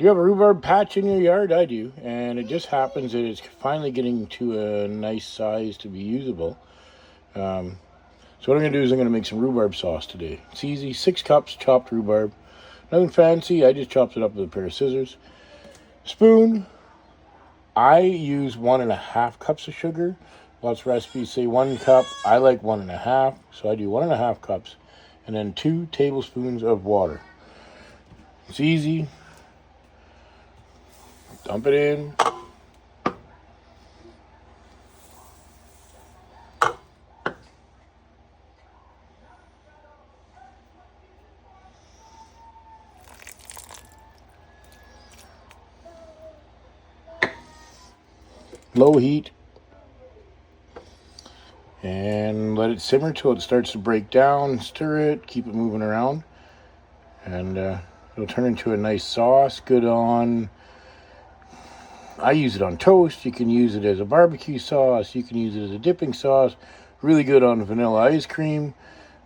Do you have a rhubarb patch in your yard? I do, and it just happens that it's finally getting to a nice size to be usable. So what I'm going to do is I'm going to make some rhubarb sauce today. It's easy. 6 cups chopped rhubarb. Nothing fancy. I just chopped it up with a pair of scissors. Spoon. I use 1.5 cups of sugar. Lots of recipes say 1 cup. I like 1.5, so I do 1.5 cups. And then 2 tablespoons of water. It's easy. Dump it in. Low heat. And let it simmer till it starts to break down. Stir it. Keep it moving around. And it'll turn into a nice sauce. Good on... I use it on toast. You can use it as a barbecue sauce. You can use it as a dipping sauce. Really good on vanilla ice cream.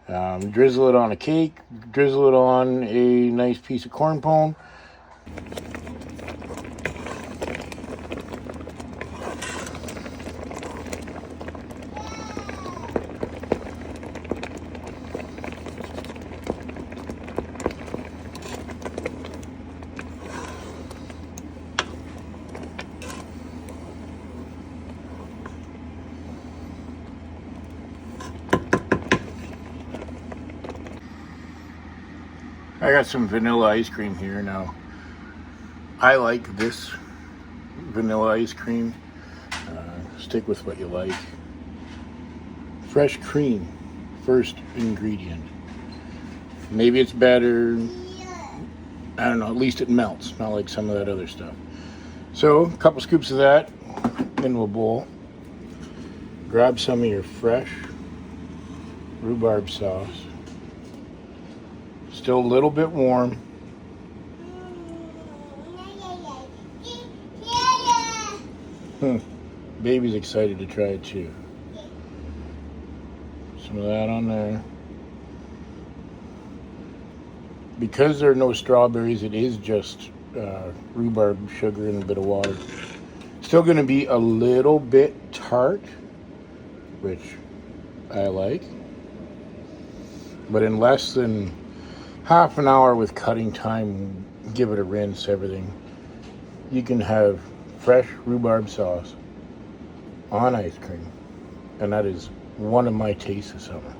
Drizzle it on a cake. Drizzle it on a nice piece of corn pone. I got some vanilla ice cream here now. I like this vanilla ice cream. Stick with what you like. Fresh cream, first ingredient. Maybe it's better. I don't know, at least it melts, not like some of that other stuff. So, a couple scoops of that into a bowl. Grab some of your fresh rhubarb sauce. Still a little bit warm. Baby's excited to try it too. Some of that on there. Because there are no strawberries, it is just rhubarb sugar and a bit of water. Still going to be a little bit tart, which I like. But in less than half an hour with cutting time, give it a rinse, everything, you can have fresh rhubarb sauce on ice cream. And that is one of my tastes of summer.